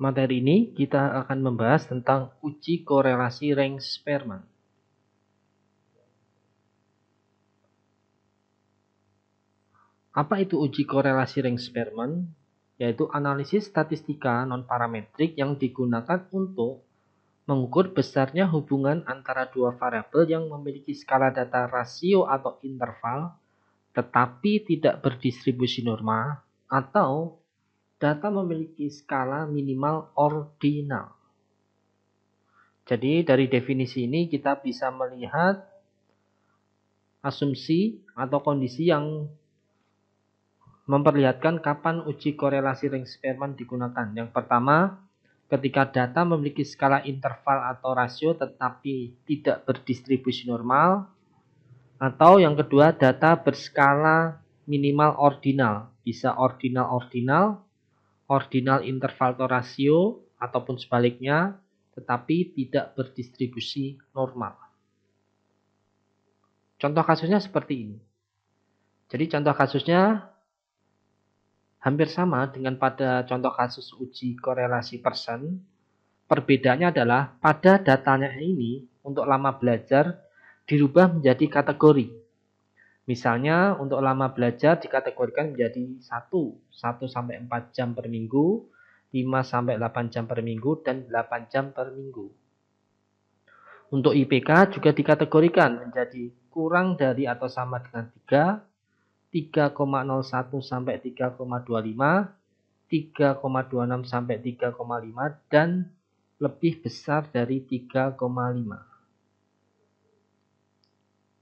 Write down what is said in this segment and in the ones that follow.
Materi ini kita akan membahas tentang uji korelasi Ring-Spearman. Apa itu uji korelasi Ring-Spearman? Yaitu analisis statistika non-parametrik yang digunakan untuk mengukur besarnya hubungan antara dua variabel yang memiliki skala data rasio atau interval, tetapi tidak berdistribusi norma, atau data memiliki skala minimal ordinal. Jadi dari definisi ini kita bisa melihat asumsi atau kondisi yang memperlihatkan kapan uji korelasi Ring-Spearman digunakan. Yang pertama, ketika data memiliki skala interval atau rasio tetapi tidak berdistribusi normal. Atau yang kedua, data berskala minimal ordinal. Bisa ordinal-ordinal, ordinal interval atau rasio, ataupun sebaliknya, tetapi tidak berdistribusi normal. Contoh kasusnya seperti ini. Jadi contoh kasusnya hampir sama dengan pada contoh kasus uji korelasi person. Perbedaannya adalah pada datanya ini untuk lama belajar dirubah menjadi kategori. Misalnya untuk lama belajar dikategorikan menjadi 1-4 jam per minggu, 5-8 jam per minggu, dan 8 jam per minggu. Untuk IPK juga dikategorikan menjadi kurang dari atau sama dengan 3, 3,01 sampai 3,25, 3,26 sampai 3,5, dan lebih besar dari 3,5.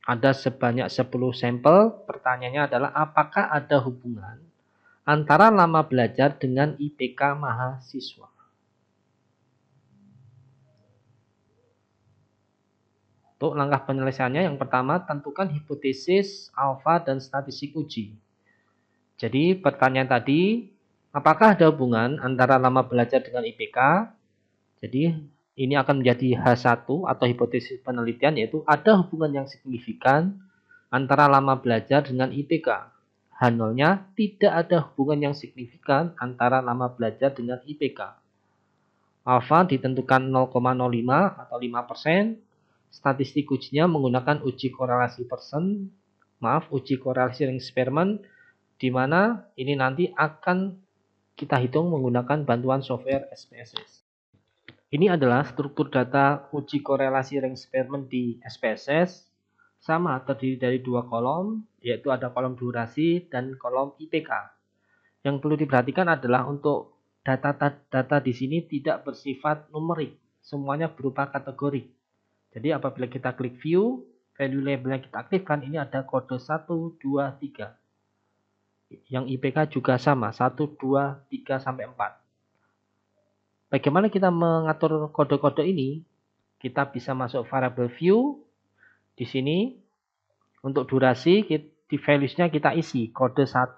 Ada sebanyak 10 sampel. Pertanyaannya adalah apakah ada hubungan antara lama belajar dengan IPK mahasiswa? Untuk langkah penyelesaiannya, yang pertama, tentukan hipotesis, alfa, dan statistik uji. Jadi pertanyaan tadi, apakah ada hubungan antara lama belajar dengan IPK? Jadi ini akan menjadi H1 atau hipotesis penelitian, yaitu ada hubungan yang signifikan antara lama belajar dengan IPK. H0-nya tidak ada hubungan yang signifikan antara lama belajar dengan IPK. Alfa ditentukan 0,05 atau 5%. Statistik ujinya menggunakan uji korelasi uji korelasi Ring-Spearman, di mana ini nanti akan kita hitung menggunakan bantuan software SPSS. Ini adalah struktur data uji korelasi Ring-Spearman di SPSS. Sama, terdiri dari dua kolom, yaitu ada kolom durasi dan kolom IPK. Yang perlu diperhatikan adalah untuk data di sini tidak bersifat numerik, semuanya berupa kategori. Jadi apabila kita klik view, value label yang kita aktifkan ini ada kode 1, 2, 3. Yang IPK juga sama, 1, 2, 3, sampai 4. Bagaimana kita mengatur kode-kode ini? Kita bisa masuk variable view. Di sini untuk durasi di values-nya kita isi kode 1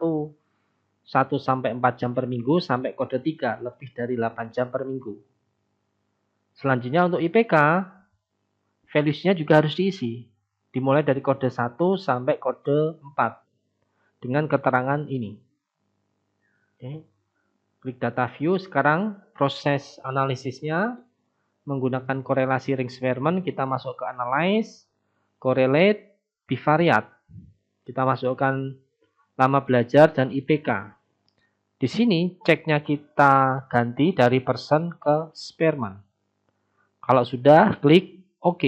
sampai 4 jam per minggu sampai kode 3 lebih dari 8 jam per minggu. Selanjutnya untuk IPK, values-nya juga harus diisi. Dimulai dari kode 1 sampai kode 4 dengan keterangan ini. Oke. Klik data view. Sekarang proses analisisnya menggunakan korelasi Ring-Spearman. Kita masuk ke analyze, correlate, bivariate. Kita masukkan lama belajar dan IPK. Di sini ceknya kita ganti dari person ke Spearman. Kalau sudah, klik OK.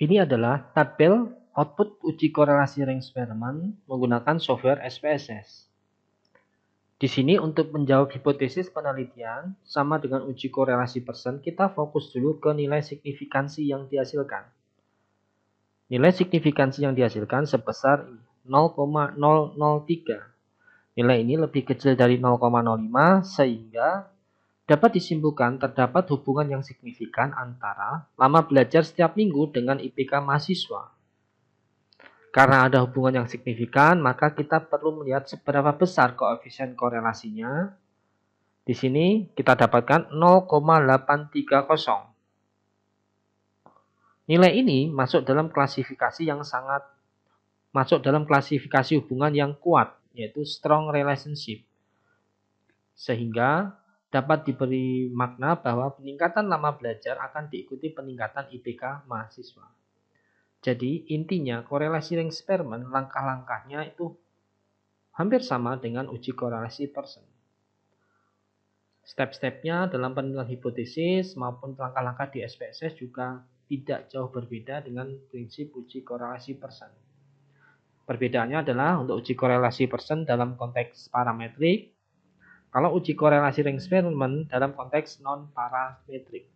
Ini adalah tabel output uji korelasi Ring-Spearman menggunakan software SPSS. Di sini untuk menjawab hipotesis penelitian sama dengan uji korelasi person, kita fokus dulu ke nilai signifikansi yang dihasilkan. Nilai signifikansi yang dihasilkan sebesar 0,003. Nilai ini lebih kecil dari 0,05 sehingga dapat disimpulkan terdapat hubungan yang signifikan antara lama belajar setiap minggu dengan IPK mahasiswa. Karena ada hubungan yang signifikan, maka kita perlu melihat seberapa besar koefisien korelasinya. Di sini kita dapatkan 0,830. Nilai ini masuk dalam klasifikasi hubungan yang kuat, yaitu strong relationship. Sehingga dapat diberi makna bahwa peningkatan lama belajar akan diikuti peningkatan IPK mahasiswa. Jadi intinya korelasi ring eksperimen langkah-langkahnya itu hampir sama dengan uji korelasi Pearson. Step-stepnya dalam penilaian hipotesis maupun langkah-langkah di SPSS juga tidak jauh berbeda dengan prinsip uji korelasi Pearson. Perbedaannya adalah untuk uji korelasi Pearson dalam konteks parametrik, kalau uji korelasi ring eksperimen dalam konteks non-parametrik.